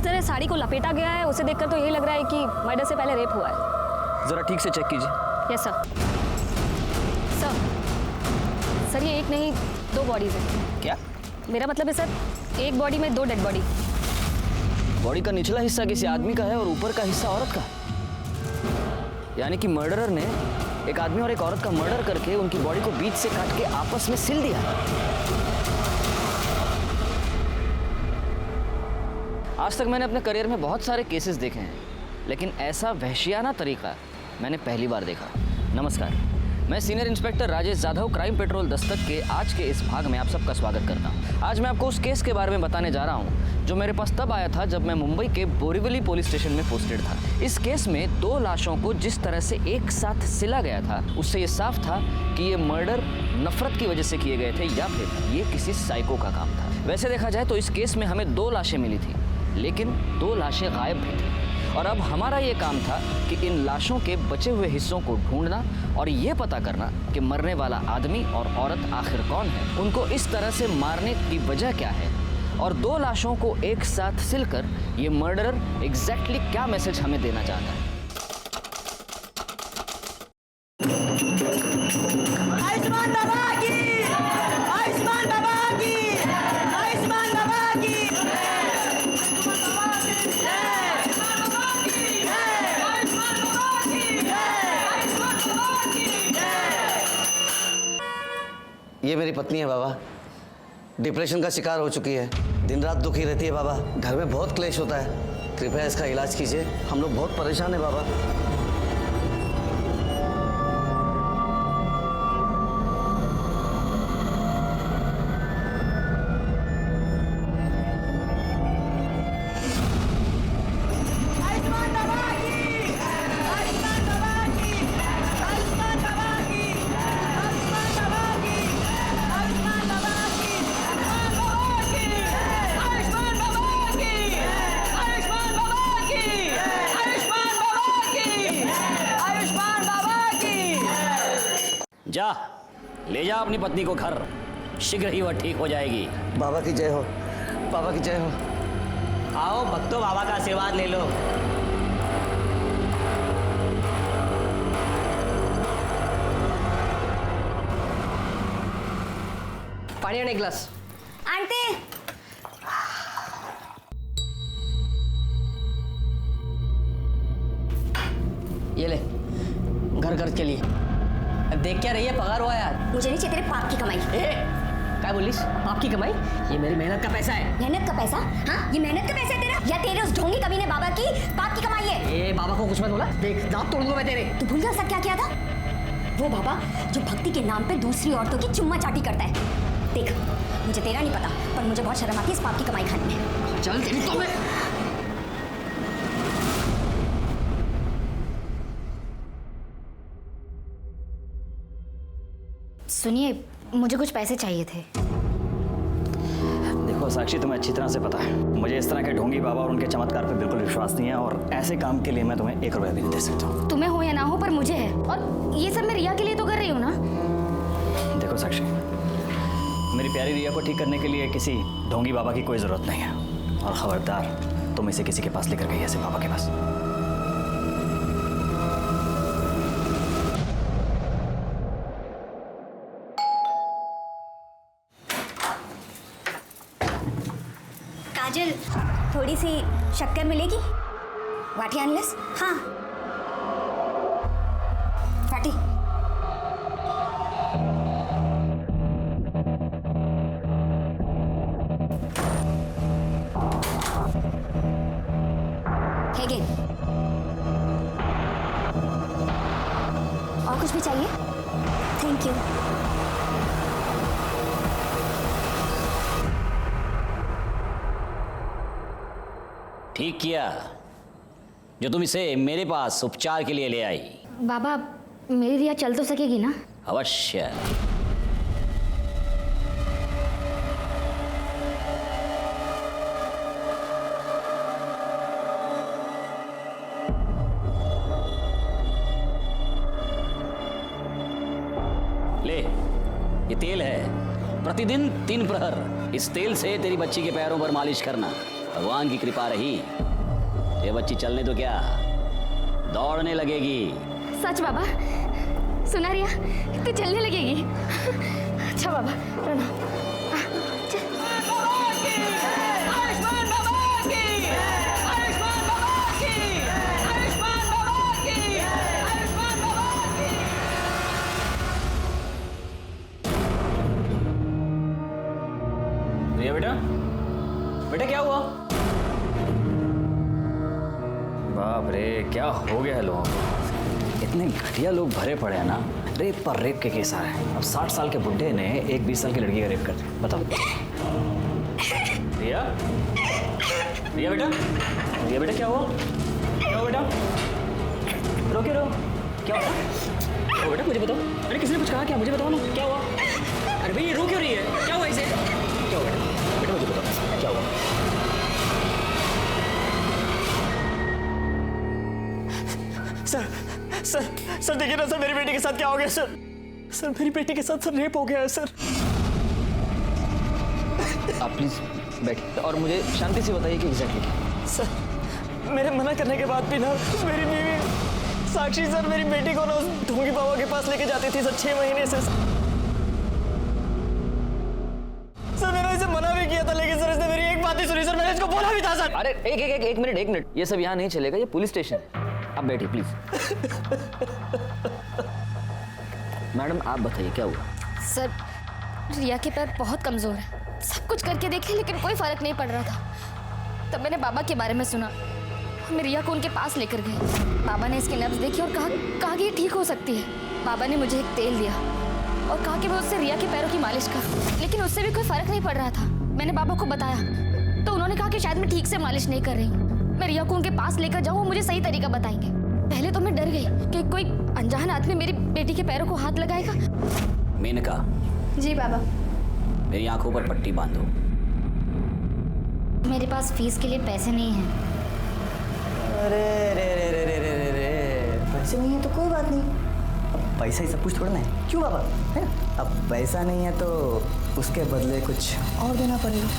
तरह साड़ी को लपेटा गया है उसे देखकर तो यही लग रहा है कि मर्डर से पहले रेप हुआ है। जरा ठीक से चेक कीजिए। Yes sir. सर ये एक नहीं 2 बॉडीज हैं। क्या? मेरा मतलब है सर एक बॉडी में 2 डेड बॉडी। बॉडी का निचला हिस्सा किसी आदमी का है और ऊपर का हिस्सा औरत का। यानी कि मर्डरर ने एक आदमी और एक औरत का मर्डर करके उनकी बॉडी को बीच से काट के आपस में सिल दिया। आज तक मैंने अपने करियर में बहुत सारे केसेस देखे हैं, लेकिन ऐसा वहशियाना तरीका मैंने पहली बार देखा। नमस्कार, मैं senior inspector Rajesh Jadhav, crime petrol Dastak के आज के इस भाग में आप सबका स्वागत करता हूं। आज मैं आपको उस केस के बारे में बताने जा रहा हूं जो मेरे पास तब आया था जब मैं मुंबई के बोरीवली पुलिस स्टेशन में पोस्टेड था। इस केस में 2 लाशों को जिस तरह से एक साथ सिला गया था, उससे ये साफ था कि ये मर्डर नफरत की वजह से किए गए थे या फिर ये किसी साइको का काम था। वैसे देखा जाए तो इस केस में हमें 2 लाशें मिली थी, लेकिन 2 लाशें गायब भी थी और अब हमारा ये काम था कि इन लाशों के बचे हुए हिस्सों को ढूंढना और ये पता करना कि मरने वाला आदमी और औरत आखिर कौन है, उनको इस तरह से मारने की वजह क्या है और 2 लाशों को एक साथ सिलकर ये मर्डरर एग्जैक्टली क्या मैसेज हमें देना चाहता है। आयुष्मान बाबा की, आयुष्मान बाबा की, आयुष्मान बाबा की, ये मेरी पत्नी है बाबा, डिप्रेशन का शिकार हो चुकी है, दिन रात दुखी रहती है बाबा, घर में बहुत क्लेश होता है, कृपया इसका इलाज कीजिए, हम लोग बहुत परेशान हैं बाबा। आयुष्मान बाबा की, आयुष्मान बाबा की, आयुष्मान बाबा की, आयुष्मान बाबा की, आयुष्मान बाबा की, आयुष्मान बाबा की, आयुष्मान बाबा की, आयुष्मान बाबा की, आयुष्मान बाबा की। जा ले जा अपनी पत्नी को घर, शीघ्र ही वह ठीक हो जाएगी। बाबा की जय हो, बाबा की जय हो। आओ भक्तों, बाबा का आशीर्वाद ले लो। पानी आने ग्लास। आंटी ये ले, घर घर के लिए। अब देख क्या रही है, पगार हुआ यार। मुझे नहीं चाहिए तेरे पाप की कमाई। क्या बोलिस? पाप की कमाई? ये मेरी मेहनत का पैसा है। मेहनत का पैसा? हाँ, ये मेहनत का पैसा है तेरा या तेरे उस ढोंगी कमीने बाबा की पाप की कमाई है? ए बाबा को कुछ मत बोला, देख दांत तोड़ दूंगा मैं तेरे। तू भूल गया उसका क्या किया था? वो बाबा जो भक्ति के नाम पे दूसरी औरतों की चुम्मा चाटी करता है। देख, मुझे तेरा नहीं पता, पर मुझे बहुत शर्म आती है इस पाप की कमाई खाने में। चल तेरी तो मैं। सुनिए, मुझे कुछ पैसे चाहिए थे। देखो साक्षी, तुम्हें अच्छी तरह से पता है मुझे इस तरह के ढोंगी बाबा और उनके चमत्कार पे बिल्कुल विश्वास नहीं है और ऐसे काम के लिए मैं तुम्हें 1 रुपया भी नहीं दे सकता हूँ। तुम्हें हो या ना हो, पर मुझे है, और ये सब मैं रिया के लिए तो कर रही हूँ ना। देखो साक्षी, मेरी प्यारी रिया को ठीक करने के लिए किसी ढोंगी बाबा की कोई ज़रूरत नहीं है और ख़बरदार तुम इसे किसी के पास लेकर गई ऐसे बाबा के पास। काजल, थोड़ी सी शक्कर मिलेगी? वाटी अनलेस? हाँ, वाटी। Again. और कुछ भी चाहिए? Thank you. ठीक किया जो तुम इसे मेरे पास उपचार के लिए ले आई। बाबा, मेरी रिया चल तो सकेगी ना? अवश्य। ले, ये तेल है, प्रतिदिन 3 प्रहर इस तेल से तेरी बच्ची के पैरों पर मालिश करना। भगवान की कृपा रही, ये बच्ची चलने तो क्या दौड़ने लगेगी। सच बाबा, सुना रिया, तू चलने लगेगी। अच्छा बाबा, प्रणाम। आयुष्मान बाबा की, आयुष्मान बाबा की, आयुष्मान बाबा की, आयुष्मान बाबा की। रिया बेटा, बेटा क्या हुआ? बाप रे, क्या हो गया है लोगों को? इतने घटिया लोग भरे पड़े हैं ना, रेप पर रेप के केस आ रहे हैं। अब 60 साल के बुड्ढे ने एक 20 साल की लड़की का रेप कर दिया, बताओ। रिया, रिया बेटा, रिया बेटा क्या हुआ? क्या हुआ बेटा? रो क्यों रो? क्या हुआ? ओ बेटा मुझे बताओ। अरे किसी ने कुछ कहा क्या? मुझे बताओ ना, क्या हुआ? अरे भाई ये रो क्यों रही है? क्या हुआ इसे? क्या हुआ बेटा? बेटा मुझे बताओ, क्या हुआ? सर देखिए ना सर, मेरी बेटी के साथ क्या हो गया सर? सर मेरी बेटी के साथ सर रेप हो गया है सर। आप प्लीज बैठ और मुझे शांति से बताइए कि एग्जैक्टली। सर मेरे मना करने के बाद भी ना मेरी बीवी साक्षी सर मेरी बेटी को ना उस ढोंगी बाबा के पास लेके जाती थी सर 6 महीने से। सर मैंने इसे मना भी किया था, लेकिन सर इसने मेरी एक बात नहीं सुनी सर। मैंने इसको बोला भी था सर। अरे एक मिनट, ये सब यहाँ नहीं चलेगा, ये पुलिस स्टेशन है। आप बैठिए प्लीज। मैडम आप बताइए क्या हुआ? सर, रिया के पैर बहुत कमजोर है। सब कुछ करके देखे लेकिन कोई फर्क नहीं पड़ रहा था। तब मैंने बाबा के बारे में सुना। हम रिया को उनके पास लेकर गए। बाबा ने इसकी नब्ज देखी और कहा कि ये ठीक हो सकती है। बाबा ने मुझे एक तेल दिया और कहा कि मैं उससे रिया के पैरों की मालिश कर, लेकिन उससे भी कोई फर्क नहीं पड़ रहा था। मैंने बाबा को बताया तो उन्होंने कहा कि शायद मैं ठीक से मालिश नहीं कर रही हूँ। मैं रिया को उनके पास लेकर जाऊँ, वो मुझे सही तरीका बताएंगे। पहले तो मैं डर गई कि कोई अनजान आदमी मेरी बेटी के पैरों को हाथ लगाएगा। मेनका, जी बाबा। मेरी आंखों पर पट्टी बांधो। मेरे पास फीस के लिए पैसे नहीं हैं। अरे रे रे रे रे रे रे, पैसे नहीं है तो कोई बात नहीं। अब पैसा ही सब कुछ थोड़ा ना है, क्यों बाबा? है ना? अब पैसा नहीं है तो उसके बदले कुछ और देना पड़ेगा।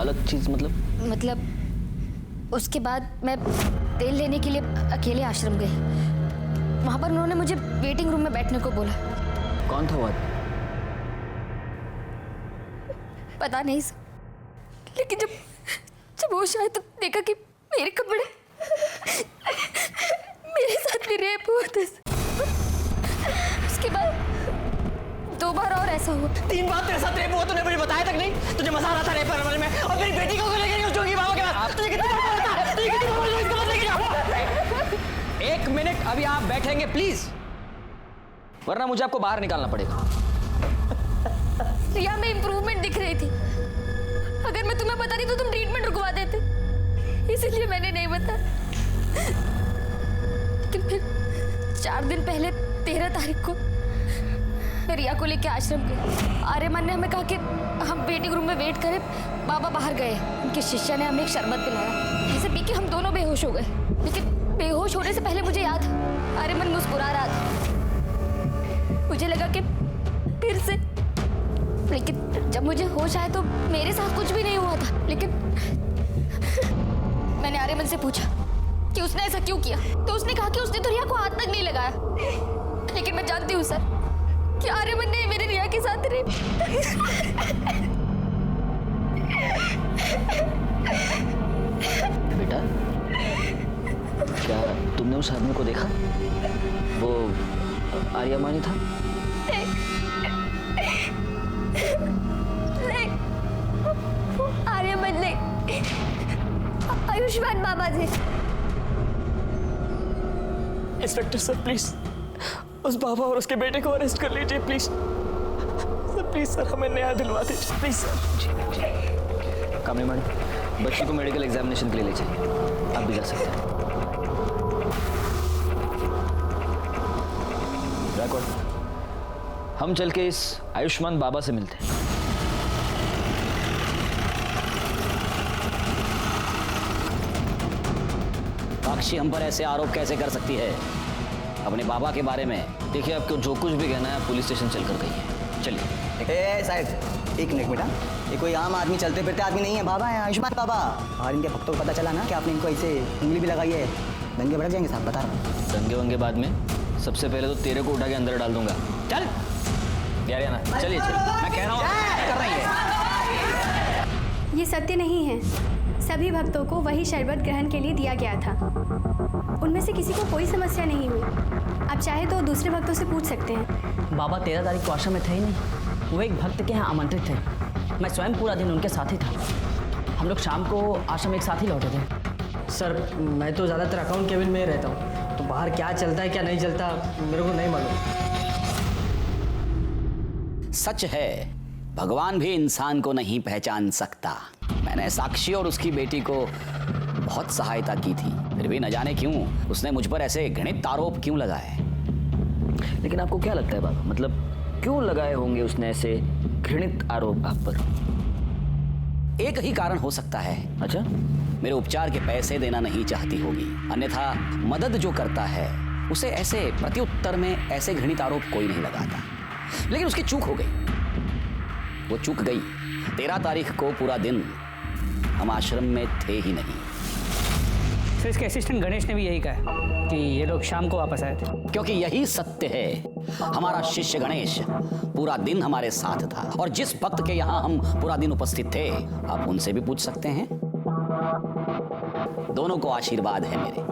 अलग चीज मतलब उसके बाद मैं तेल लेने के लिए अकेले आश्रम गई। वहां पर उन्होंने मुझे वेटिंग रूम में बैठने को बोला। कौन था वो? पता नहीं सर, लेकिन जब होश आया तो देखा कि मेरे कपड़े मेरे साथ भी रेप हुआ था। उसके बाद 2 बार और ऐसा हुआ। 3 बार तेरे साथ रेप हुआ, तूने मुझे बताया तक नहीं? तुझे मजा आ रहा था रेप करने में, और मेरी बेटी को लेकर उस जोगी बाबा के पास। तुझे कितनी बार बोला था? तुझे कितनी बार बोला इसको मत लेके जाओ? एक मिनट, अभी आप बैठेंगे प्लीज, वरना मुझे आपको बाहर निकालना पड़ेगा। रिया में इम्प्रूवमेंट दिख रही थी। अगर मैं तुम्हें बताती तो तुम ट्रीटमेंट रुकवा देते, इसीलिए मैंने नहीं बताया। लेकिन फिर 4 दिन पहले 13 तारीख को मैं रिया को लेकर आश्रम गई। आर्यमन ने हमें कहा कि हम वेटिंग रूम में वेट करें। बाबा बाहर गए, उनके शिष्य ने हमें एक शरबत पिलाया। ऐसे पी के हम दोनों बेहोश हो गए। लेकिन बेहोश होने से पहले मुझे याद, आर्यमन मुस्कुरा रहा था। मुझे लगा कि फिर से, लेकिन जब मुझे होश आया तो मेरे साथ कुछ भी नहीं हुआ था। लेकिन मैंने आर्यमन से पूछा कि उसने ऐसा क्यों किया, तो उसने कहा कि उसने तो रिया को हाथ तक नहीं लगाया। लेकिन मैं जानती हूँ सर कि आर्यमन ने मेरी रिया के साथ रेप। बेटा, क्या तुमने उस आदमी को देखा? वो आर्यमानी था? नहीं, वो आर्यमन नहीं, आयुष्मान बाबा थे। इंस्पेक्टर सर प्लीज उस बाबा और उसके बेटे को अरेस्ट कर लीजिए प्लीज। सर प्लीज सर, हमें न्याय दिलवा दीजिए प्लीज सर। कामनी मैडम, बच्ची को मेडिकल एग्जामिनेशन के लिए ले जाइए। आप भी जा सकते हैं। रिकॉर्ड, हम चल के इस आयुष्मान बाबा से मिलते हैं। साक्षी हम पर ऐसे आरोप कैसे कर सकती है अपने बाबा के बारे में? देखिए, आपको जो कुछ भी कहना है पुलिस स्टेशन चलकर कहिए। चलिए। साहब 1 मिनट बेटा, ये कोई आम आदमी चलते फिरते आदमी नहीं है, बाबा है आयुष्मान बाबा। और इनके भक्तों को पता चला ना कि आपने इनको ऐसे उंगली भी लगाई है, दंगे भड़क जाएंगे साहब, बता रहा हूँ। दंगे वंगे बाद में, सबसे पहले तो तेरे को उठा के अंदर डाल दूंगा। चल यार ना, चलिए चलिए, मैं कह रहा हूँ कर रही है। ये सत्य नहीं है। सभी भक्तों को वही शरबत ग्रहण के लिए दिया गया था। उनमें से किसी को कोई समस्या नहीं हुई। आप चाहे तो दूसरे भक्तों से पूछ सकते हैं। बाबा 13 तारीख को आश्रम में थे ही नहीं, वो एक भक्त के यहाँ आमंत्रित थे। मैं स्वयं पूरा दिन उनके साथ ही था। हम लोग शाम को आश्रम एक साथ ही लौटे थे। सर मैं तो ज़्यादातर अकाउंट केबिन में ही रहता हूँ, तो बाहर क्या चलता है क्या नहीं चलता मेरे को नहीं मालूम। सच है, भगवान भी इंसान को नहीं पहचान सकता। मैंने साक्षी और उसकी बेटी को बहुत सहायता की थी, फिर भी न जाने क्यों उसने मुझ पर ऐसे घृणित आरोप क्यों लगाए। लेकिन आपको क्या लगता है बाबा, मतलब क्यों लगाए होंगे उसने ऐसे घृणित आरोप आप पर? एक ही कारण हो सकता है। अच्छा, मेरे उपचार के पैसे देना नहीं चाहती होगी, अन्यथा मदद जो करता है उसे ऐसे प्रत्युत्तर में ऐसे घृणित आरोप कोई नहीं लगाता। लेकिन उसकी चूक हो गई, वो चूक गई। 13 तारीख को पूरा दिन हम आश्रम में थे ही नहीं। सर इसके असिस्टेंट गणेश ने भी यही कहा कि ये लोग शाम को वापस आए थे। क्योंकि यही सत्य है। हमारा शिष्य गणेश पूरा दिन हमारे साथ था, और जिस भक्त के यहाँ हम पूरा दिन उपस्थित थे, आप उनसे भी पूछ सकते हैं। दोनों को आशीर्वाद है मेरे।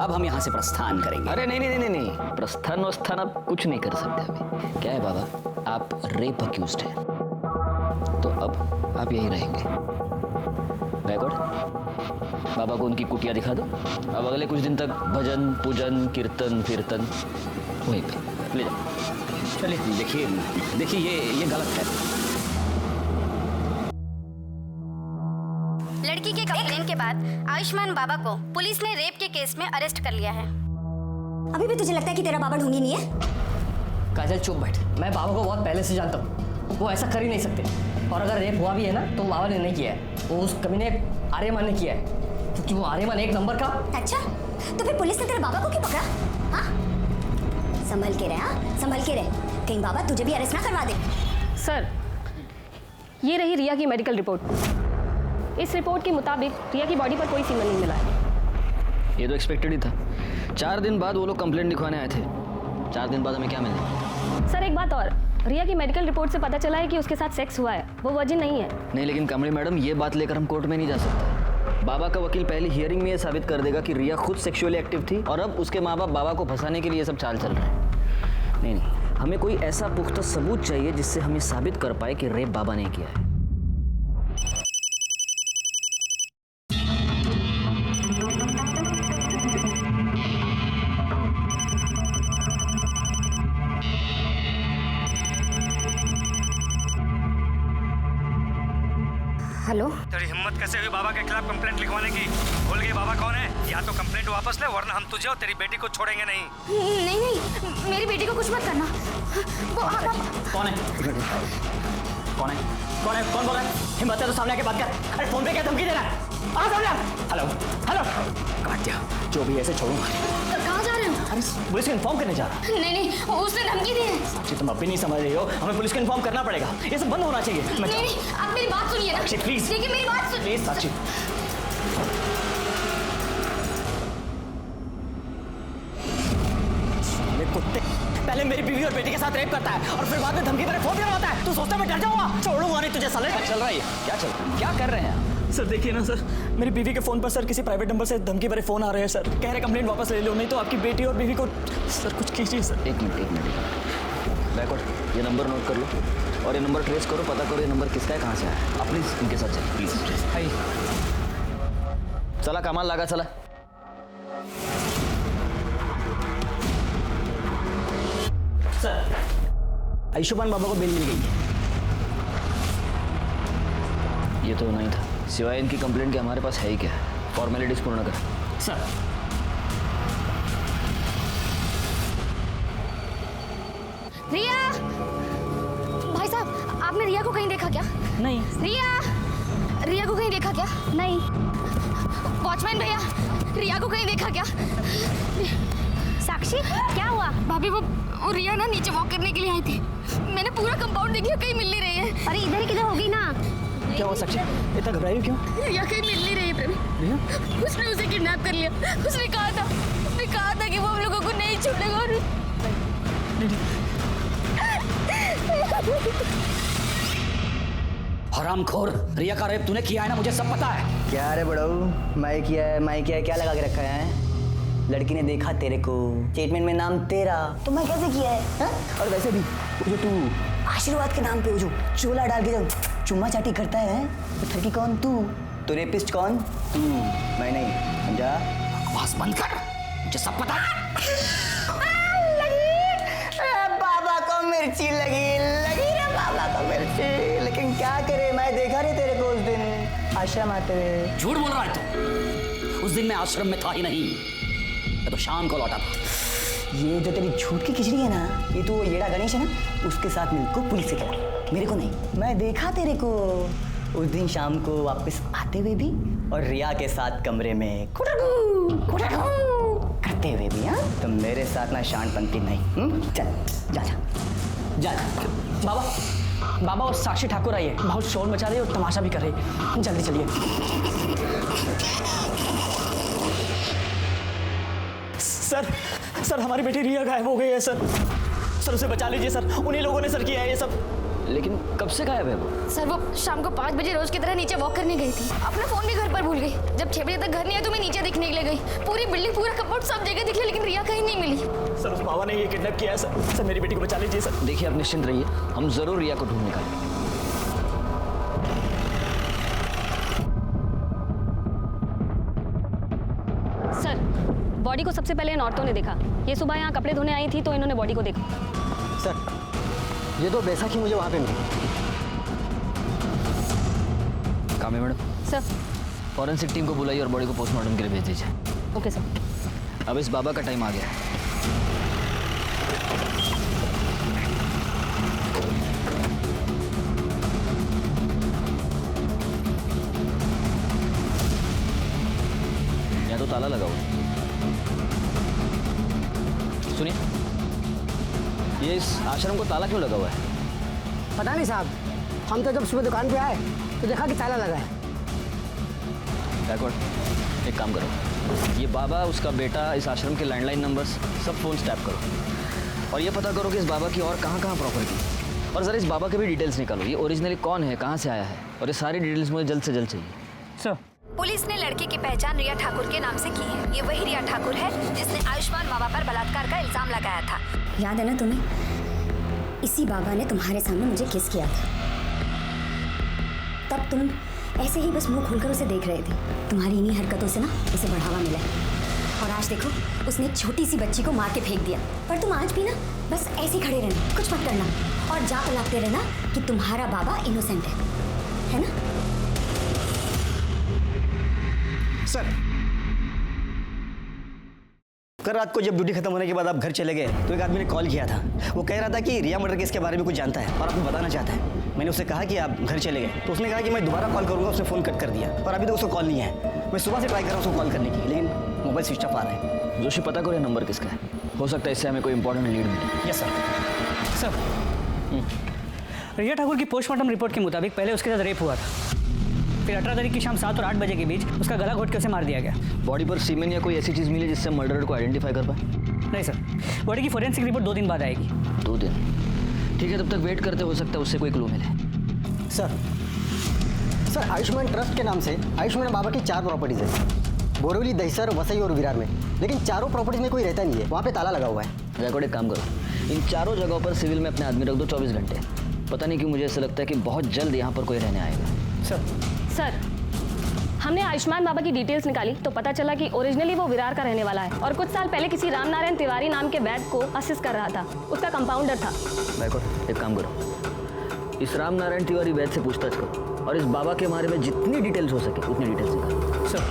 अब हम यहाँ से प्रस्थान करेंगे। अरे नहीं नहीं नहीं नहीं, प्रस्थान वस्थान आप कुछ नहीं कर सकते अभी। क्या है बाबा, आप रेप अक्यूज्ड हैं, तो अब आप यहीं रहेंगे। बैकवर्ड, बाबा को उनकी कुटिया दिखा दो। अब अगले कुछ दिन तक भजन पूजन कीर्तन फिरतन वहीं पे ले जाओ। चलिए, देखिए ये गलत है। लड़की के कंप्लेन के बाद आयुष्मान बाबा को पुलिस ने रेप के केस में अरेस्ट कर लिया है। अभी भी तुझे लगता है कि तेरा बाबा ढोंगी नहीं है? काजल चुप बैठ, मैं बाबा को बहुत पहले से जानता हूँ, वो ऐसा कर ही नहीं सकते। और अगर रेप हुआ भी है ना तो बाबा ने नहीं किया है, वो उस कमीने आर्यमान ने किया है, क्योंकि वो आर्यमान एक नंबर का। अच्छा, तो फिर पुलिस ने तेरे बाबा को क्यों पकड़ा? हाँ, संभल के रहे, हाँ संभल के रहे, कहीं बाबा तुझे भी अरेस्ट ना करवा दे। सर, ये रही रिया की मेडिकल रिपोर्ट। इस रिपोर्ट के मुताबिक रिया की बॉडी पर कोई सीमन नहीं मिला है। ये तो एक्सपेक्टेड ही था। 4 दिन बाद वो लोग कंप्लेंट लिखवाने आए थे, 4 दिन बाद हमें क्या मिला? सर एक बात और, रिया की मेडिकल रिपोर्ट से पता चला है कि उसके साथ सेक्स हुआ है, वो वर्जिन नहीं है। नहीं, लेकिन कमली मैडम, ये बात लेकर हम कोर्ट में नहीं जा सकते। बाबा का वकील पहली हियरिंग में ये साबित कर देगा कि रिया खुद सेक्सुअली एक्टिव थी और अब उसके माँ बाप बाबा को फंसाने के लिए ये सब चाल चल रहे हैं। नहीं, हमें कोई ऐसा पुख्ता सबूत चाहिए जिससे हम ये साबित कर पाए कि रेप बाबा ने किया है। हेलो, तेरी हिम्मत कैसे हुई बाबा के खिलाफ कंप्लेंट लिखवाने की? बोल गई बाबा कौन है? या तो कंप्लेंट वापस ले, वरना हम तुझे और तेरी बेटी को छोड़ेंगे नहीं। नहीं नहीं, मेरी बेटी को कुछ मत करना। वो कौन है? कौन है? कौन है? कौन बोल रहा है? हिम्मत है तो सामने आके बात कर। अरे फोन पे क्या धमकी दे रहा है? आ सामने आ। हेलो हेलो, काट दिया। जो भी ऐसे छोड़ूंगा। कहाँ जा रहे हो? अरे पुलिस को इन्फॉर्म करने जा रहा। नहीं नहीं, उसने धमकी दी है। साक्षी, तुम अब भी नहीं समझ रही हो, हमें पुलिस को इन्फॉर्म करना पड़ेगा। ये सब बंद होना चाहिए। नहीं, आप मेरी बात सुनिए ना। साक्षी प्लीज, देखिए मेरी बात सुनिए। प्लीज साक्षी। कुत्ते, पहले मेरी बीवी और बेटी के साथ रेप करता है और फिर बाद में धमकी मेरे फोन पे लगाता है। तू सोचता मैं डर जाऊंगा? छोड़ूंगा नहीं तुझे साले। क्या चल रहा है? क्या चल रहा है? क्या कर रहे हैं आप? सर देखिए ना सर, मेरी बीवी के फ़ोन पर सर किसी प्राइवेट नंबर से धमकी भरे फ़ोन आ रहे हैं सर। कह रहे कंप्लेंट वापस ले लो, नहीं तो आपकी बेटी और बीवी को। सर कुछ कीजिए सर। एक मिनट। बैकवर्ड, ये नंबर नोट कर लो और ये नंबर ट्रेस करो, पता करो ये नंबर किसका है, कहाँ से आया है। आप प्लीज इनके साथ चलिए, प्लीज। हाई चला कमाल लगा, चला। सर, आयुष्मान बाबा को बेल मिल गई है। ये तो नहीं था, सिवाय इनकी कंप्लेंट के हमारे पास है ही क्या? फॉर्मेलिटीज पूर्ण कर। सर, रिया, भाई साहब आपने रिया को कहीं देखा क्या? नहीं। रिया को कहीं देखा क्या? नहीं। वॉचमैन भैया, रिया को कहीं देखा क्या? साक्षी, क्या हुआ? भाभी वो रिया ना नीचे वॉक करने के लिए आई थी। मैंने पूरा कंपाउंड देख लिया, कहीं मिल नहीं रही है। अरे इधर ही किधर होगी ना। क्या हुआ साक्षी? इतना घबराई हो क्यों? रिया कहीं मिल नहीं रही है प्रवीण। उसने उसे किडनैप कर लिया। उसने कहा था कि वो हम लोगों को नहीं छोड़ेगा और हरामखोर, रिया का रेप तूने किया है ना, मुझे सब पता है। क्या रे बड़ऊ, मैं किया है क्या लगा के रखा है? लड़की ने देखा तेरे को, स्टेटमेंट में नाम तेरा, तो मैं कैसे किया है हा? और वैसे भी वो जो तू आशीर्वाद के नाम पे वो जो चोला डाल के जो चुम्मा चाटी करता है, तो ठगी कौन तू? तो रेपिस्ट कौन? तू, मैं नहीं, समझा? बकवास बंद कर, मुझे सब पता है। बाबा को मिर्ची लगी रे बाबा को मिर्ची। लेकिन क्या करे, मैं देखा नहीं तेरे को उस दिन आश्रम आते हुए। झूठ बोल रहा है तू। उस दिन मैं आश्रम में था ही नहीं, मैं तो शाम को लौटा था। ये जो तेरी झूठ की खिचड़ी है ना, ये तो येड़ा गणेश है ना, उसके साथ मिलकर पुलिस से खड़ा, मेरे को नहीं। मैं देखा तेरे को उस दिन शाम को वापस आते हुए भी, और रिया के साथ कमरे में करते हुए भी। हाँ, तो मेरे साथ ना शानपंती नहीं। चल जा जा जा। बाबा और साक्षी ठाकुर आई है, बहुत शोर मचा रही है और तमाशा भी कर रही है। जल्दी चलिए। सर हमारी बेटी रिया गायब हो गई है सर उसे बचा लीजिए सर। उन्हीं लोगों ने सर किया है ये सब। लेकिन कब से गायब है वो? सर वो शाम को 5 बजे रोज की तरह नीचे वॉक करने गई थी। अपना फोन भी घर पर भूल गई। जब 6 बजे तक घर नहीं आया तो मैं नीचे दिखने के लिए गई। पूरी बिल्डिंग, पूरा कपबोर्ड, सब जगह दिख लिया, लेकिन रिया कहीं नहीं मिली। सर उस बाबा ने ये किडनैप किया है सर मेरी बेटी को बचा लीजिए सर। देखिए, आप निश्चिंत रहिए, हम जरूर रिया को ढूंढ निकालेंगे। सर, बॉडी को सबसे पहले इन औरतों ने देखा। ये सुबह यहाँ कपड़े धोने आई थी तो इन्होंने बॉडी को देखा। सर ये तो बैसाखी मुझे वहाँ पे मिली। कामे मैडम, सर। फॉरेंसिक टीम को बुलाइए और बॉडी को पोस्टमार्टम के लिए भेज दीजिए। Okay sir. अब इस बाबा का टाइम आ गया है। यहाँ तो ताला लगा हुआ है। सुनिए, ये इस आश्रम को ताला क्यों लगा हुआ है? पता नहीं साहब, हम तो जब सुबह दुकान पे आए तो देखा कि ताला लगा है। बैकवर्ड, एक काम करो, ये बाबा, उसका बेटा, इस आश्रम के लैंडलाइन नंबर्स सब फोन टैप करो और ये पता करो कि इस बाबा की और कहाँ कहाँ प्रॉपर्टी, और ज़रा इस बाबा के भी डिटेल्स निकालो। ये ओरिजिनली कौन है, कहाँ से आया है, और ये सारी डिटेल्स मुझे जल्द से जल्द चाहिए। सर पुलिस ने लड़के की पहचान रिया ठाकुर के नाम से की है। ये वही रिया ठाकुर है जिसने आयुष्मान बाबा पर बलात्कार का इल्जाम लगाया था। याद है ना तुम्हें? इसी बाबा ने तुम्हारे सामने मुझे किस किया था। तब तुम ऐसे ही बस मुंह खोलकर उसे देख रहे थे। तुम्हारी इन्हीं हरकतों से ना उसे बढ़ावा मिला और आज देखो उसने एक छोटी सी बच्ची को मार के फेंक दिया। पर तुम आज भी ना बस ऐसे ही खड़े रहना, कुछ मत करना और जाकर लगते रहना कि तुम्हारा बाबा इनोसेंट है ना? सर, कल रात को जब ड्यूटी खत्म होने के बाद आप घर चले गए तो एक आदमी ने कॉल किया था। वो कह रहा था कि रिया मर्डर केस के बारे में कुछ जानता है और आपको बताना चाहता है। मैंने उससे कहा कि आप घर चले गए तो उसने कहा कि मैं दोबारा कॉल करूंगा। उसने फ़ोन कट कर दिया और अभी तक उसको कॉल नहीं है। मैं सुबह से ट्राई कर रहा हूँ उसको कॉल करने की, लेकिन मोबाइल स्विच ऑफ आ रहा है। जोशी, पता करो ये नंबर किसका है। हो सकता है इससे हमें कोई इंपॉर्टेंट लीड मिले। Yes sir. रिया ठाकुर की पोस्टमार्टम रिपोर्ट के मुताबिक पहले उसके साथ रेप हुआ था, फिर 18 तारीख की शाम 7 और 8 बजे के बीच उसका गला घोट के उसे मार दिया गया। बॉडी पर सीमेन या कोई ऐसी चीज़ मिली जिससे मर्डरर को आइडेंटिफाई कर पाए? नहीं सर, बॉडी की फोरेंसिक रिपोर्ट 2 दिन बाद आएगी। 2 दिन? ठीक है, तब तक वेट करते, हो सकता है उससे कोई क्लू मिले। सर आयुष्मान ट्रस्ट के नाम से आयुष्मान बाबा की 4 प्रॉपर्टीज है, बोरवली, दहिसर, वसई और विरार में। लेकिन चारों प्रॉपर्टीज में कोई रहता नहीं है, वहाँ पे ताला लगा हुआ है। जयकोट, एक काम करो, इन चारों जगहों पर सिविल में अपने आदमी रख दो 24 घंटे। पता नहीं क्यों मुझे ऐसा लगता है कि बहुत जल्द यहाँ पर कोई रहने आएगा। सर, हमने आयुष्मान बाबा की डिटेल्स निकाली तो पता चला कि ओरिजिनली वो विरार का रहने वाला है और कुछ साल पहले किसी रामनारायण तिवारी नाम के वैद्य को असिस्ट कर रहा था। उसका कंपाउंडर था। बैकवर्ड, एक काम करो, इस रामनारायण तिवारी वैद्य से पूछताछ करो और इस बाबा के बारे में जितनी डिटेल्स हो सके उतनी डिटेल्स निकालो। सर,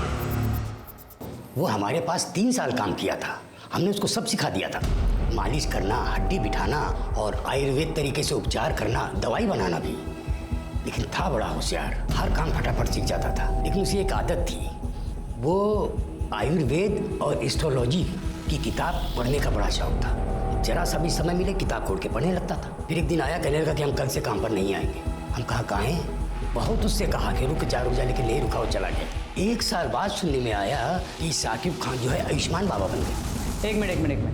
वो हमारे पास 3 साल काम किया था। हमने उसको सब सिखा दिया था, मालिश करना, हड्डी बिठाना और आयुर्वेद तरीके से उपचार करना, दवाई बनाना भी। लेकिन था बड़ा होशियार, हर काम फटाफट सीख जाता था। लेकिन उसे एक आदत थी, वो आयुर्वेद और एस्ट्रोलॉजी की किताब पढ़ने का बड़ा शौक था। जरा सा भी समय मिले किताब खोल के पढ़ने लगता था। फिर एक दिन आया, कहने लगा कि हम कल से काम पर नहीं आएंगे। हम कहा, कहाँ हैं? बहुत उससे कहा कि रुक जा, लेकिन नहीं रुका, वो चला गया। 1 साल बाद सुनने में आया कि साकिब खान जो है आयुष्मान बाबा बन गए। एक मिनट,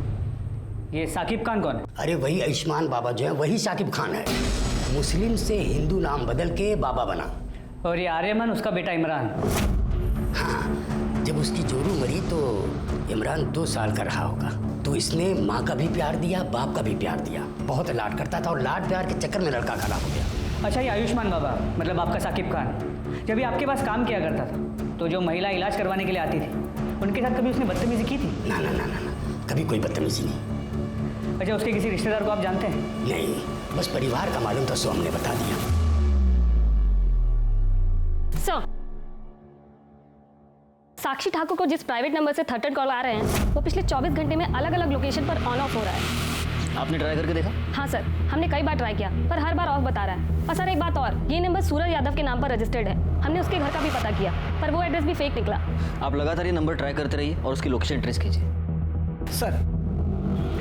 ये साकिब खान कौन है? अरे वही आयुष्मान बाबा जो है वही साकिब खान है। मुस्लिम से हिंदू नाम बदल के बाबा बना। और ये आर्यमन उसका बेटा इमरान। हाँ, जब उसकी जोरू मरी तो इमरान 2 साल का रहा होगा, तो इसने माँ का भी प्यार दिया, बाप का भी प्यार दिया। बहुत लाड करता था और लाड प्यार के चक्कर में लड़का खराब हो गया। अच्छा, ये आयुष्मान बाबा मतलब आपका साकिब खान जब ये आपके पास काम किया करता था तो जो महिला इलाज करवाने के लिए आती थी उनके साथ कभी उसने बदतमीजी की थी? ना, कभी कोई बदतमीजी नहीं। अच्छा, उसके किसी रिश्तेदार को आप जानते हैं? नहीं, बस परिवार का मालूम था, सो हमने बता दिया। सर, साक्षी ठाकुर को जिस प्राइवेट नंबर से थर्ड कॉल आ रहे हैं वो पिछले 24 घंटे में अलग अलग लोकेशन पर ऑन ऑफ हो रहा है। आपने ट्राई करके देखा? हाँ सर, हमने कई बार ट्राई किया पर हर बार ऑफ बता रहा है। और सर एक बात और, ये नंबर सूरज यादव के नाम पर रजिस्टर्ड है। हमने उसके घर का भी पता किया पर वो एड्रेस भी फेक निकला। आप लगातार ये नंबर ट्राई करते रहिए और उसकी लोकेशन ट्रेस कीजिए। सर,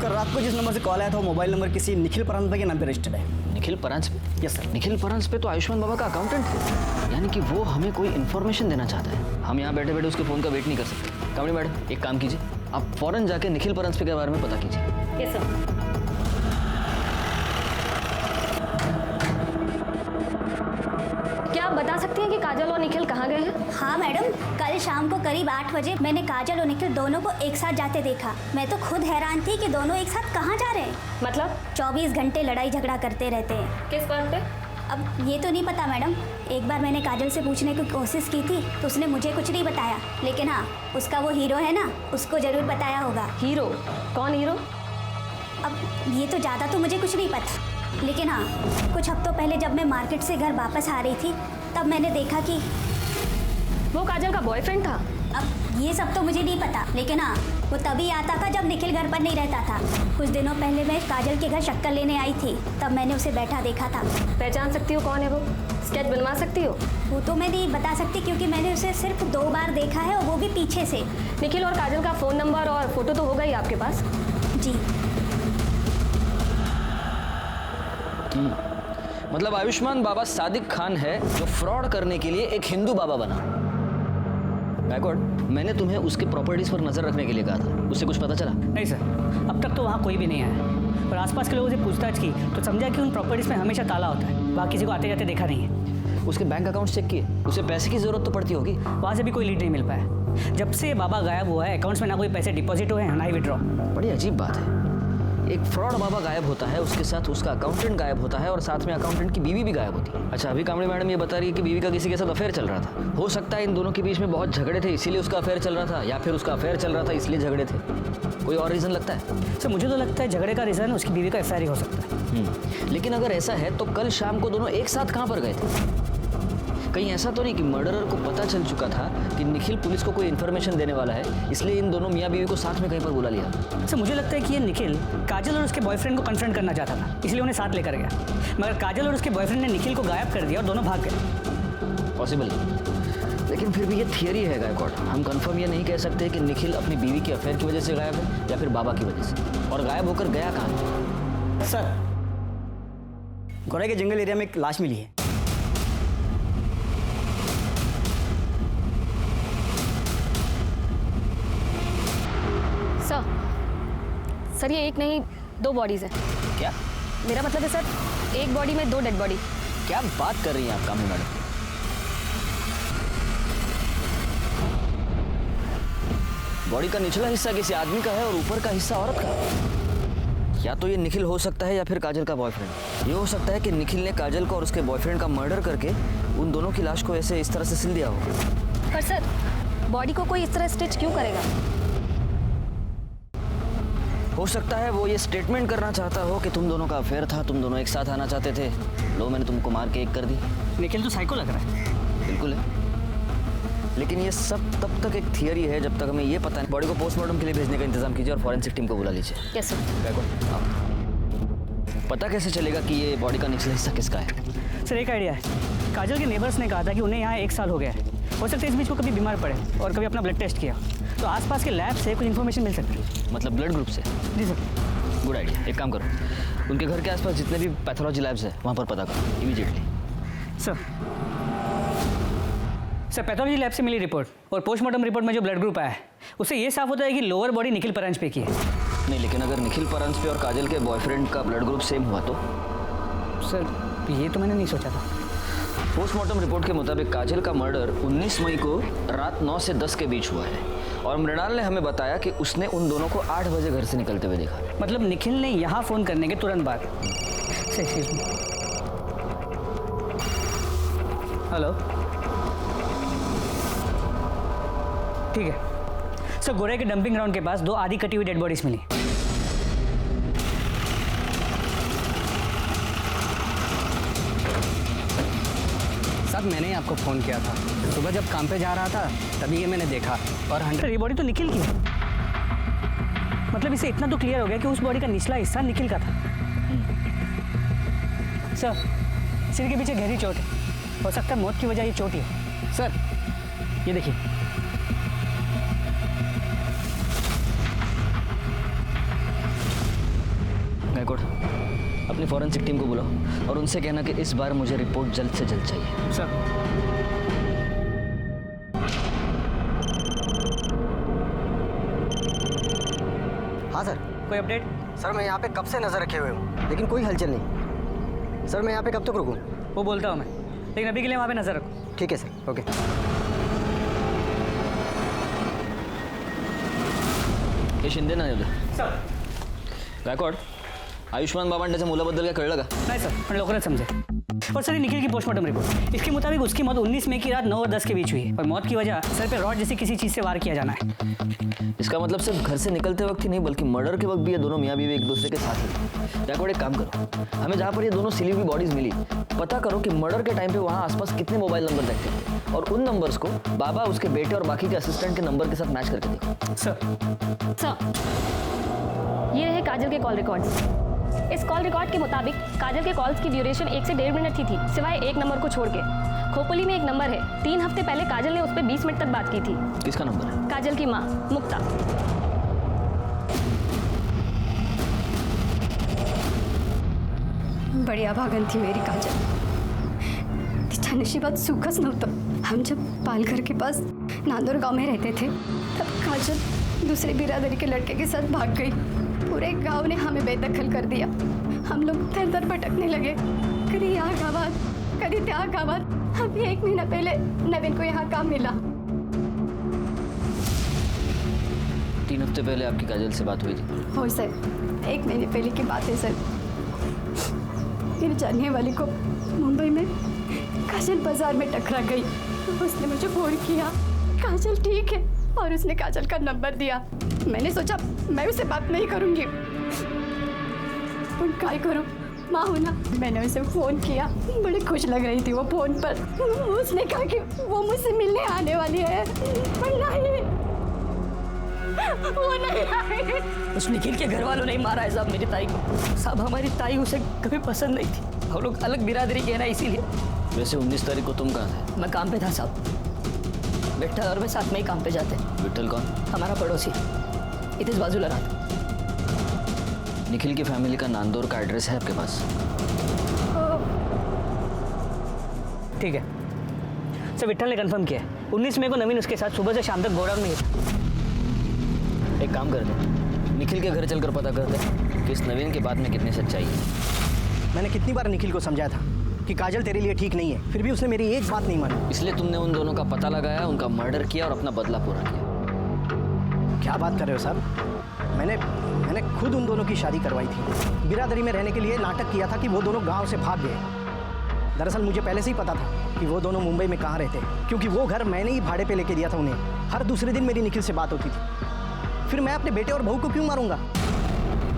कल रात को जिस नंबर से कॉल आया था वो मोबाइल नंबर किसी निखिल परांजपे के नाम पे रजिस्टर्ड है। निखिल परांजपे? Yes sir. निखिल परांजपे तो आयुष्मान बाबा का अकाउंटेंट है, यानी कि वो हमें कोई इन्फॉर्मेशन देना चाहता है। हम यहाँ बैठे बैठे उसके फ़ोन का वेट नहीं कर सकते। कामड़ी मैडम, एक काम कीजिए, आप फौरन जाके निखिल परांजपे के बारे में पता कीजिए। Yes sir. क्या आप बता सकती हैं कि काजल और निखिल कहाँ गए हैं? हाँ मैडम, कल शाम को करीब 8 बजे मैंने काजल और निखिल दोनों को एक साथ जाते देखा। मैं तो खुद हैरान थी कि दोनों एक साथ कहाँ जा रहे हैं। मतलब 24 घंटे लड़ाई झगड़ा करते रहते हैं। किस बात पे? अब ये तो नहीं पता मैडम। एक बार मैंने काजल से पूछने की कोशिश की थी तो उसने मुझे कुछ नहीं बताया, लेकिन हाँ, उसका वो हीरो है ना, उसको जरूर बताया होगा। हीरो? कौन हीरो? अब ये तो ज़्यादा तो मुझे कुछ नहीं पता, लेकिन हाँ, कुछ हफ्तों पहले जब मैं मार्केट से घर वापस आ रही थी तब मैंने देखा कि वो काजल का बॉयफ्रेंड था। अब ये सब तो मुझे नहीं पता, लेकिन हाँ, वो तभी आता था जब निखिल घर पर नहीं रहता था। कुछ दिनों पहले मैं काजल के घर शक्कर लेने आई थी, तब मैंने उसे बैठा देखा था। पहचान सकती हो कौन है वो? स्केच बनवा सकती हो? वो तो मैं नहीं बता सकती क्योंकि मैंने उसे सिर्फ 2 बार देखा है और वो भी पीछे से। निखिल और काजल का फ़ोन नंबर और फोटो तो होगा ही आपके पास? जी। मतलब आयुष्मान बाबा सादिक खान है जो फ्रॉड करने के लिए एक हिंदू बाबा बना। बैकवर्ड, मैंने तुम्हें उसके प्रॉपर्टीज पर नजर रखने के लिए कहा था, उससे कुछ पता चला? नहीं सर, अब तक तो वहाँ कोई भी नहीं आया। पर आसपास के लोगों से पूछताछ की तो समझा कि उन प्रॉपर्टीज में हमेशा ताला होता है। वहाँ किसी को आते जाते देखा नहीं है। उसके बैंक अकाउंट चेक किए? उसे पैसे की जरूरत तो पड़ती होगी। वहाँ से भी कोई लीड नहीं मिल पाया। जब से बाबा गायब हुआ है अकाउंट्स में ना कोई पैसे डिपॉजिट हुए हैं ना ही विड्रॉ। बड़ी अजीब बात है, एक फ्रॉड बाबा गायब होता है, उसके साथ उसका अकाउंटेंट गायब होता है और साथ में अकाउंटेंट की बीवी भी गायब होती है। अच्छा, अभी कामड़ी मैडम ये बता रही है कि बीवी का किसी के साथ अफेयर चल रहा था। हो सकता है इन दोनों के बीच में बहुत झगड़े थे इसीलिए उसका अफेयर चल रहा था, या फिर उसका अफेयर चल रहा था इसलिए झगड़े थे। कोई और रीज़न लगता है? सर मुझे तो लगता है झगड़े का रीज़न उसकी बीवी का अफेयर ही हो सकता है। लेकिन अगर ऐसा है तो कल शाम को दोनों एक साथ कहाँ पर गए थे? कहीं ऐसा तो नहीं कि मर्डरर को पता चल चुका था कि निखिल पुलिस को कोई इन्फॉर्मेशन देने वाला है, इसलिए इन दोनों मियाँ बीवी को साथ में कहीं पर बुला लिया? सर मुझे लगता है कि ये निखिल काजल और उसके बॉयफ्रेंड को कन्फ्रंट करना चाहता था, इसलिए उन्हें साथ लेकर गया। मगर काजल और उसके बॉयफ्रेंड ने निखिल को गायब कर दिया और दोनों भाग गए। पॉसिबल, लेकिन फिर भी ये थियरी है गायकवाड़। हम कंफर्म ये नहीं कह सकते कि निखिल अपनी बीवी के अफेयर की वजह से गायब है या फिर बाबा की वजह से। और गायब होकर गया कहाँ? सर, गोरे के जंगल एरिया में एक लाश मिली है। सर ये एक नहीं 2 बॉडीज हैं। क्या? मेरा मतलब है सर, एक बॉडी में 2 डेड बॉडी। क्या बात कर रही हैं आप कामड़ी मैडम? बॉडी का निचला हिस्सा किसी आदमी का है और ऊपर का हिस्सा औरत का। या तो ये निखिल हो सकता है या फिर काजल का बॉयफ्रेंड। ये हो सकता है कि निखिल ने काजल को और उसके बॉयफ्रेंड का मर्डर करके उन दोनों की लाश को ऐसे इस तरह से सिल दिया होगा। पर सर, बॉडी को कोई इस तरह स्टिच क्यों करेगा? हो सकता है वो ये स्टेटमेंट करना चाहता हो कि तुम दोनों का अफेयर था, तुम दोनों एक साथ आना चाहते थे, लो मैंने तुमको मार के एक कर दी। निखिल तो साइको लग रहा है। बिल्कुल है, लेकिन ये सब तब तक एक थियरी है जब तक हमें ये पता नहीं। बॉडी को पोस्टमार्टम के लिए भेजने का इंतजाम कीजिए और फॉरेंसिक टीम को बुला लीजिए। Yes sir. पता कैसे चलेगा कि ये बॉडी का निचला हिस्सा किसका है? सर एक आइडिया है। काजल के नेबर्स ने कहा था कि उन्हें यहाँ 1 साल हो गया है। हो सकता है इस बीच वो कभी बीमार पड़े और कभी अपना ब्लड टेस्ट किया, तो आसपास के लैब से कुछ इन्फॉर्मेशन मिल सकती है। मतलब ब्लड ग्रुप से? जी सर। Good idea. एक काम करो, उनके घर के आसपास जितने भी पैथोलॉजी लैब्स हैं वहाँ पर पता करो immediately. Sir sir pathology lab से मिली रिपोर्ट और पोस्टमार्टम रिपोर्ट में जो ब्लड ग्रुप आया है उससे ये साफ होता है कि लोअर बॉडी निखिल परांजपे की है। नहीं, लेकिन अगर निखिल परांजपे और काजल के बॉयफ्रेंड का ब्लड ग्रुप सेम हुआ तो? सर ये तो मैंने नहीं सोचा था। पोस्टमार्टम रिपोर्ट के मुताबिक काजल का मर्डर 19 मई को रात 9 से 10 के बीच हुआ है और मृणाल ने हमें बताया कि उसने उन दोनों को 8 बजे घर से निकलते हुए देखा। मतलब निखिल ने यहाँ फ़ोन करने के तुरंत बाद। हेलो, ठीक है सर। गोरे के डंपिंग ग्राउंड के पास 2 आधी कटी हुई डेड बॉडीज मिली। साहब मैंने आपको फ़ोन किया था सुबह जब काम पे जा रहा था, तभी ये मैंने देखा। और 100 ये बॉडी तो निखिल की है। मतलब इसे इतना तो क्लियर हो गया कि उस बॉडी का निचला हिस्सा निखिल का था। सर सिर के पीछे गहरी चोट है, हो सकता है मौत की वजह ये चोट ही है। सर ये देखिए, गायकवाड़ अपनी फॉरेंसिक टीम को बुलाओ और उनसे कहना कि इस बार मुझे रिपोर्ट जल्द से जल्द चाहिए। सर हाँ सर। कोई अपडेट? सर मैं यहाँ पे कब से नज़र रखे हुए हूँ लेकिन कोई हलचल नहीं। सर मैं यहाँ पे कब तक रुकूँ? वो बोलता हूँ मैं, लेकिन अभी के लिए वहाँ पे नजर रखो। ठीक है सर, ओके। हे शिंदे ना येऊ दे. सर गायकवाड, आयुष्मान बाबांड्याच्या मुलाबद्दल काय कळलं का? नाही सर, पण लवकरच समजेल. और सर निखिल की पोस्टमार्टम रिपोर्ट, इसके मुताबिक उसकी मौत 19 मई की रात 9 और 10 के बीच हुई है और मौत की वजह सर पे रॉड जैसी किसी चीज़ से वार किया जाना है। इसका मतलब सिर्फ घर से निकलते वक्त ही नहीं बल्कि मर्डर के वक्त भी ये दोनों मियाँ बीवी एक दूसरे के साथ थे। गायकवाड एक काम करो, हमें जहाँ पर ये दोनों सिली हुई बॉडीज मिली पता करो कि मर्डर के टाइम पे वहाँ आसपास कितने मोबाइल नंबर देखते थे और उन नंबर्स को बाबा उसके बेटे और बाकी के असिस्टेंट के नंबर के साथ मैच करके देखो। सर ये रहे काजल के कॉल रिकॉर्ड्स। इस कॉल रिकॉर्ड के मुताबिक काजल के कॉल्स की ड्यूरेशन 1 से 1.5 मिनट की थी, सिवाय एक नंबर को छोड़ के। खोपोली में एक नंबर है, 3 हफ्ते पहले काजल ने उस पर 20 मिनट तक बात की थी। किसका नंबर है? काजल की माँ मुक्ता। बड़ी अभागन थी मेरी काजल, तिच्या नशिबात सुखच नव्हतं। हम जब पालघर के पास नांदोर गांव में रहते थे तब काजल दूसरे बिरादरी के लड़के के साथ भाग गई। पूरे गांव ने हमें बेदखल कर दिया। हम लोग दर दर भटकने लगे, कभी यहाँ गावात कभी त्या गावात। अभी 1 महीना पहले नवीन को यहाँ काम मिला। 3 हफ्ते पहले आपकी काजल से बात हुई थी? हो सर, 1 महीने पहले की बात है सर। मेरी जानने वाली को मुंबई में काजल बाजार में टकरा गई। उसने मुझे फोन किया, काजल ठीक है, और उसने काजल का नंबर दिया। मैंने सोचा मैं उससे बात नहीं करूंगी, पर काय करूं, माँ हो ना। मैंने उसे फ़ोन किया, बड़ी खुश लग रही थी वो फ़ोन पर। उसने कहा कि वो मुझसे मिलने आने वाली है, पर नहीं, वो नहीं आई। उस निखिल के घर वालों ने मारा है साहब मेरी ताई को। साहब हमारी ताई उसे कभी पसंद नहीं थी, हम लोग अलग बिरादरी के ना, इसीलिए। वैसे 19 तारीख को तुम कहाँ थे? मैं काम पे था साहब, विठल और मैं साथ में ही काम पे जाते। विठल कौन? हमारा पड़ोसी, इधर बाजूला रहा। निखिल की फैमिली का नांदौर का एड्रेस है आपके पास? ठीक है सर, विठल ने कंफर्म किया है। 19 मई को नवीन उसके साथ सुबह से शाम तक गोडाउन में ही था। एक काम करते, निखिल के घर चलकर पता करते कि इस नवीन के बात में कितनी सच्चाई है। मैंने कितनी बार निखिल को समझाया था कि काजल तेरे लिए ठीक नहीं है, फिर भी उसने मेरी एक बात नहीं मानी। इसलिए तुमने उन दोनों का पता लगाया, उनका मर्डर किया और अपना बदला पूरा किया। क्या बात कर रहे हो साहब? मैंने खुद उन दोनों की शादी करवाई थी। बिरादरी में रहने के लिए नाटक किया था कि वो दोनों गांव से भाग गए। दरअसल मुझे पहले से ही पता था कि वो दोनों मुंबई में कहाँ रहते हैं, क्योंकि वो घर मैंने ही भाड़े पे लेके दिया था उन्हें। हर दूसरे दिन मेरी निखिल से बात होती थी। फिर मैं अपने बेटे और बहू को क्यों मारूंगा?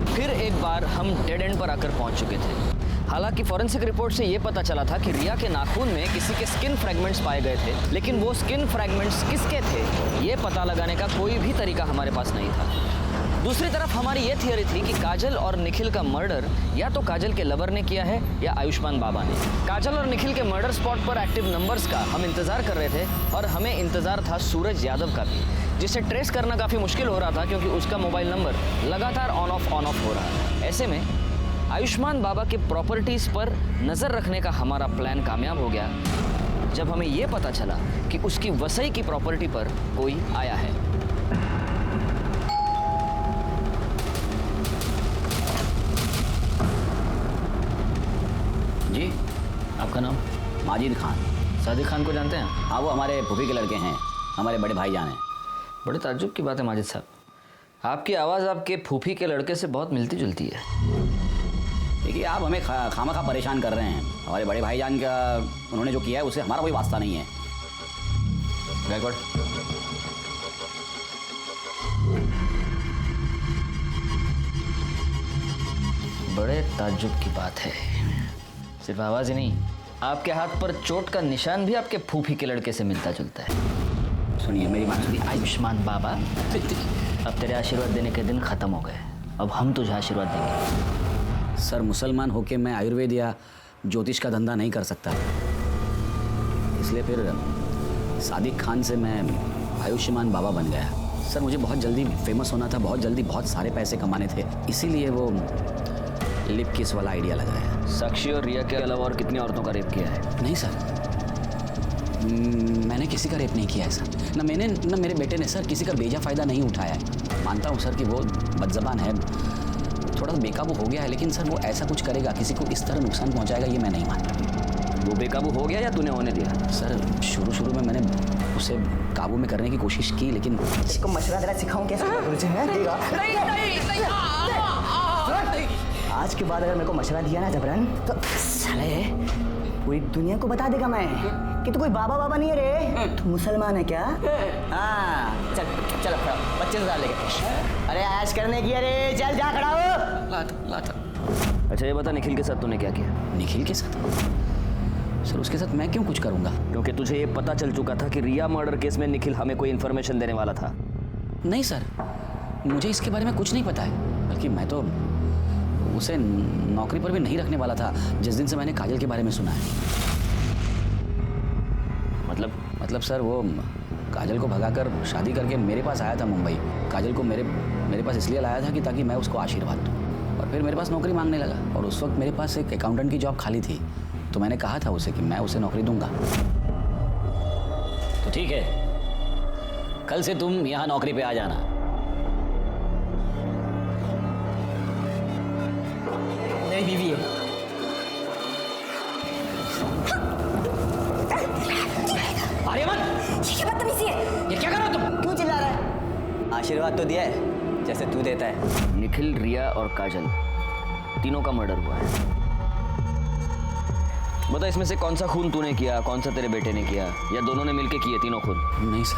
फिर एक बार हम डेड एंड पर आकर पहुंच चुके थे। हालांकि फॉरेंसिक रिपोर्ट से ये पता चला था कि रिया के नाखून में किसी के स्किन फ्रैगमेंट्स पाए गए थे, लेकिन वो स्किन फ्रैगमेंट्स किसके थे ये पता लगाने का कोई भी तरीका हमारे पास नहीं था। दूसरी तरफ हमारी ये थियरी थी कि काजल और निखिल का मर्डर या तो काजल के लवर ने किया है या आयुष्मान बाबा ने। काजल और निखिल के मर्डर स्पॉट पर एक्टिव नंबर्स का हम इंतजार कर रहे थे और हमें इंतजार था सूरज यादव का भी, जिसे ट्रेस करना काफ़ी मुश्किल हो रहा था क्योंकि उसका मोबाइल नंबर लगातार ऑन ऑफ हो रहा था। ऐसे में आयुष्मान बाबा के प्रॉपर्टीज पर नजर रखने का हमारा प्लान कामयाब हो गया, जब हमें ये पता चला कि उसकी वसई की प्रॉपर्टी पर कोई आया है। जी, आपका नाम? माजिद खान। सादिक खान को जानते हैं? हाँ, वो हमारे फूफी के लड़के हैं, हमारे बड़े भाईजान हैं। बड़े ताज्जुब की बात है माजिद साहब, आपकी आवाज़ आपके फूफी के लड़के से बहुत मिलती जुलती है। देखिए, आप हमें खामखा परेशान कर रहे हैं। हमारे बड़े भाईजान का उन्होंने जो किया है उससे हमारा कोई वास्ता नहीं है। गायकवाड़, बड़े ताज्जुब की बात है। सिर्फ आवाज़ ही नहीं, आपके हाथ पर चोट का निशान भी आपके फूफी के लड़के से मिलता जुलता है। सुनिए मेरी बात सुनिए। आयुष्मान बाबा, अब तेरे आशीर्वाद देने के दिन ख़त्म हो गए, अब हम तुझे आशीर्वाद देंगे। सर, मुसलमान होके मैं आयुर्वेद या ज्योतिष का धंधा नहीं कर सकता, इसलिए फिर सादिक खान से मैं आयुष्मान बाबा बन गया। सर, मुझे बहुत जल्दी फेमस होना था, बहुत जल्दी बहुत सारे पैसे कमाने थे, इसीलिए वो लिप किस वाला आइडिया लगाया। साक्षी और रिया के अलावा और कितनी औरतों का रेप किया है? नहीं सर, मैंने किसी का रेप नहीं किया है सर। ना मैंने ना मेरे बेटे ने सर किसी का बेजा फ़ायदा नहीं उठाया है। मानता हूँ सर कि वो बदज़बान है, थोड़ा बेकाबू हो गया है, लेकिन सर वो ऐसा कुछ करेगा, किसी को इस तरह नुकसान पहुँचाएगा, ये मैं नहीं मानता। वो बेकाबू हो गया या तूने होने दिया? सर, शुरू में मैंने उसे काबू में करने की कोशिश की, लेकिन इसको मशवरा देना सिखाऊं कैसे? आज के बाद अगर मेरे को मशवरा दिया ना जबरन, तो साले पूरी दुनिया को बता देगा मैं कि तू कोई बाबा नहीं है रे, तू मुसलमान है क्या? हाँ, चल 25,000 लेके। अरे ऐश करने की, अरे चल जा खड़ा हो। लाता। अच्छा ये बता, निखिल के साथ तूने क्या किया? निखिल के साथ? सर, उसके साथ मैं क्यों कुछ करूँगा? क्योंकि तुझे ये पता चल चुका था कि रिया मर्डर केस में निखिल हमें कोई इन्फॉर्मेशन देने वाला था। नहीं सर, मुझे इसके बारे में कुछ नहीं पता है, बल्कि मैं तो उसे नौकरी पर भी नहीं रखने वाला था जिस दिन से मैंने काजल के बारे में सुना है। मतलब सर, वो काजल को भगाकर शादी करके मेरे पास आया था मुंबई। काजल को मेरे पास इसलिए लाया था कि ताकि मैं उसको आशीर्वाद दूँ, और फिर मेरे पास नौकरी मांगने लगा, और उस वक्त मेरे पास एक अकाउंटेंट की जॉब खाली थी, तो मैंने कहा था उसे कि मैं उसे नौकरी दूंगा। तो ठीक है, कल से तुम यहाँ नौकरी पे आ जाना। मेरी बीवी है। आर्यमन, ये बदतमीजी है। ये क्या कर रहे हो तुम? क्यों चिल्ला रहा है? आशीर्वाद तो दिया है जैसे तू देता है। निखिल, रिया और काजल तीनों का मर्डर हुआ है। बता, इसमें से कौन सा खून तूने किया, कौन सा तेरे बेटे ने किया, या दोनों ने मिलके किए तीनों खून? नहीं सर,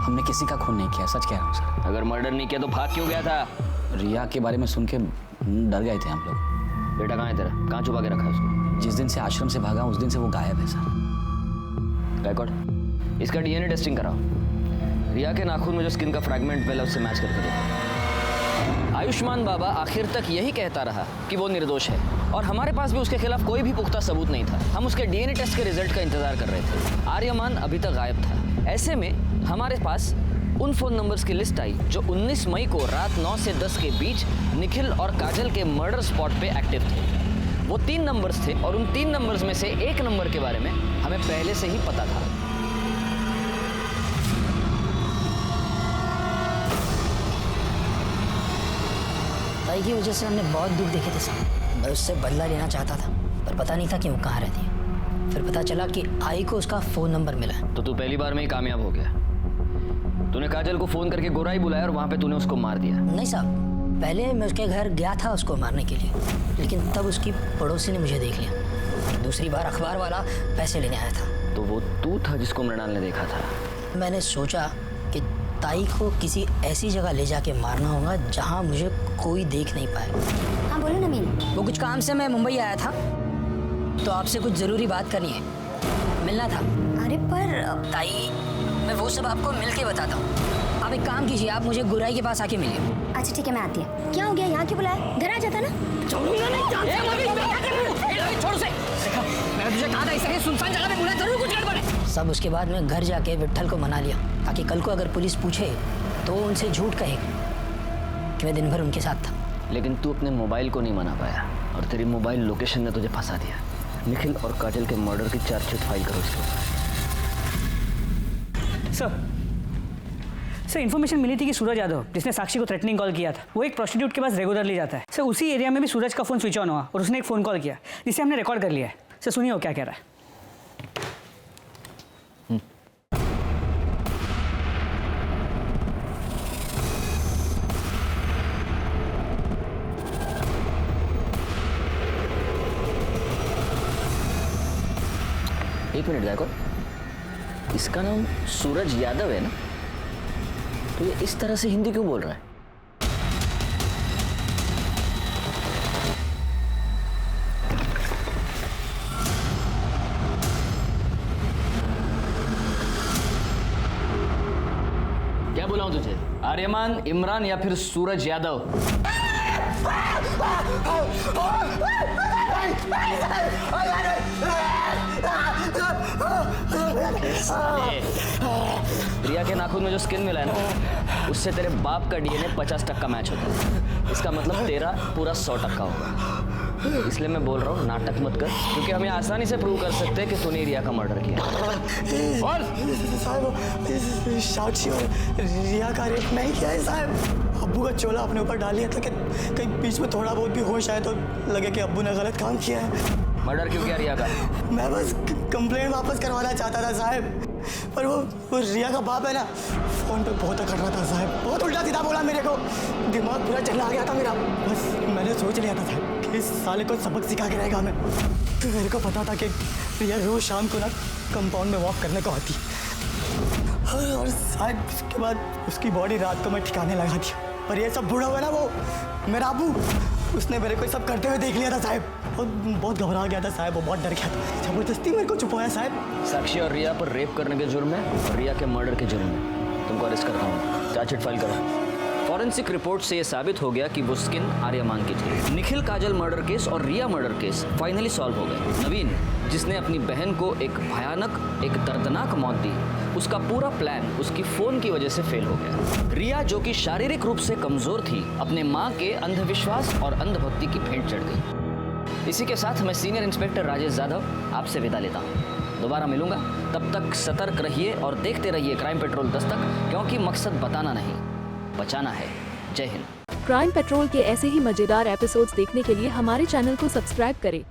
हमने किसी का खून नहीं किया, सच कह रहा हूँ सर। अगर मर्डर नहीं किया तो भाग क्यों गया था? रिया के बारे में सुन के डर गए थे हम लोग। बेटा कहाँ है तेरा? कहाँ छुपा के रखा है उसको? जिस दिन से आश्रम से भागा उस दिन से वो गायब है सर। गायकवाड़, इसका डीएनए टेस्टिंग कराओ। रिया के नाखून में जो स्किन का फ्रैगमेंट मिला उससे मैच करके देखो। आयुष्मान बाबा आखिर तक यही कहता रहा कि वो निर्दोष है, और हमारे पास भी उसके खिलाफ कोई भी पुख्ता सबूत नहीं था। हम उसके डीएनए टेस्ट के रिजल्ट का इंतजार कर रहे थे। आर्यमान अभी तक गायब था। ऐसे में हमारे पास उन फ़ोन नंबर्स की लिस्ट आई जो 19 मई को रात 9 से 10 के बीच निखिल और काजल के मर्डर स्पॉट पे एक्टिव थे। वो 3 नंबर्स थे, और उन 3 नंबर्स में से एक नंबर के बारे में हमें पहले से ही पता था। ताई की वजह से हमने बहुत दुख देखे थे साहब। मैं उससे बदला लेना चाहता था, पर पता नहीं था कि वो कहाँ रहती है। फिर पता चला कि आई को उसका फ़ोन नंबर मिला है। तो तू पहली बार में ही कामयाब हो गया। तूने काजल को फ़ोन करके गोराई बुलाया और वहाँ पे तूने उसको मार दिया। नहीं साहब, पहले मैं उसके घर गया था उसको मारने के लिए, लेकिन तब उसकी पड़ोसी ने मुझे देख लिया, और दूसरी बार अखबार वाला पैसे लेने आया था। तो वो तू था जिसको मृणाल ने देखा था? मैंने सोचा कि ताई को किसी ऐसी जगह ले जाके मारना होगा जहाँ मुझे कोई देख नहीं पाए। हाँ बोलो नमीन। वो कुछ काम से मैं मुंबई आया था, तो आपसे कुछ ज़रूरी बात करनी है, मिलना था। अरे पर ताई, मैं वो सब आपको मिल के बताता हूँ। आप एक काम कीजिए, आप मुझे गुराई के पास आके मिलिए। अच्छा ठीक है, मैं आती है। क्या हो गया, यहाँ क्यों बुलाया? घर आ जाता ना। छोड़ूंगा नहीं। छोड़ उसे। मैंने तुझे कहा था इस तरह सुनसान जगह पे बुलाया, जरूर कुछ गड़बड़ है। सब उसके बाद मैं घर जाके विट्ठल को मना लिया, ताकि कल को अगर पुलिस पूछे तो उनसे झूठ कहे कि मैं दिन भर उनके साथ था। लेकिन तू अपने मोबाइल को नहीं मना पाया, और तेरी मोबाइल लोकेशन ने तुझे फंसा दिया। निखिल और काजल के मर्डर की चार्जशीट फाइल करो इसके ऊपर। सर इन्फॉर्मेशन मिली थी कि सूरज यादव, जिसने साक्षी को थ्रेटनिंग कॉल किया था, वो एक प्रोस्टिट्यूट के पास रेगुलरली जाता है। सर उसी एरिया में भी सूरज का फ़ोन स्विच ऑन हुआ और उसने एक फ़ोन कॉल किया जिसे हमने रिकॉर्ड कर लिया है। सर सुनिए वो क्या कह रहा है। एक मिनट गायकवाड़, इसका नाम सूरज यादव है ना? तो ये इस तरह से हिंदी क्यों बोल रहा है? क्या बोला हूं तुझे? आर्यमान, इमरान या फिर सूरज यादव? रिया के नाखून में जो स्किन मिला है ना, उससे तेरे बाप का डीएनए 50% मैच होता है। इसका मतलब तेरा पूरा 100% होगा। इसलिए मैं बोल रहा हूँ नाटक मत कर, क्योंकि हम ये आसानी से प्रूव कर सकते हैं कि तूने रिया का मर्डर किया। साहब साक्षी और रिया का रेप नहीं किया है साहब। अब्बू का चोला अपने ऊपर डाल लिया था कि कहीं बीच में थोड़ा बहुत भी होश आए तो लगे कि अब्बू ने गलत काम किया है। मर्डर क्यों किया रिया का? मैं बस कंप्लेंट वापस करवाना चाहता था साहब, पर वो रिया का बाप है ना, फोन पे बहुत अकड़ रहा था साहब, बहुत उल्टा सीधा बोला मेरे को, दिमाग पूरा चला गया था मेरा। बस मैंने सोच लिया था साहब कि इस साले को सबक सिखा के रहेगा मैं। तो मेरे को पता था कि रिया रोज शाम को ना कंपाउंड में वॉक करने को आती, और साहब उसके बाद उसकी बॉडी रात को मैं ठिकाने लगा दी। और ये सब बूढ़ा हुआ ना वो मेरा अबू, उसने मेरे को सब करते हुए देख लिया था साहब, और बहुत घबरा गया था साहब, वो बहुत डर गया था, जबरदस्ती मेरे को छुपाया साहब। साक्षी और रिया पर रेप करने के जुर्म में और रिया के मर्डर के जुर्म में तुमको अरेस्ट करता हूँ। चार्जशीट फाइल करो। फॉरेंसिक रिपोर्ट से ये साबित हो गया कि वो स्किन आर्यमान की थी। निखिल काजल मर्डर केस और रिया मर्डर केस फाइनली सॉल्व हो गए। नवीन, जिसने अपनी बहन को एक भयानक, एक दर्दनाक मौत दी, उसका पूरा प्लान उसकी फोन की वजह से फेल हो गया। रिया, जो कि शारीरिक रूप से कमजोर थी, अपने माँ के अंधविश्वास और अंधभक्ति की भेंट चढ़ गई। इसी के साथ मैं सीनियर इंस्पेक्टर राजेश जाधव आपसे विदा लेता हूँ। दोबारा मिलूंगा, तब तक सतर्क रहिए और देखते रहिए क्राइम पेट्रोल दस्तक, क्योंकि मकसद बताना नहीं, बचाना है। जय हिंद। क्राइम पेट्रोल के ऐसे ही मजेदार एपिसोड्स देखने के लिए हमारे चैनल को सब्सक्राइब करें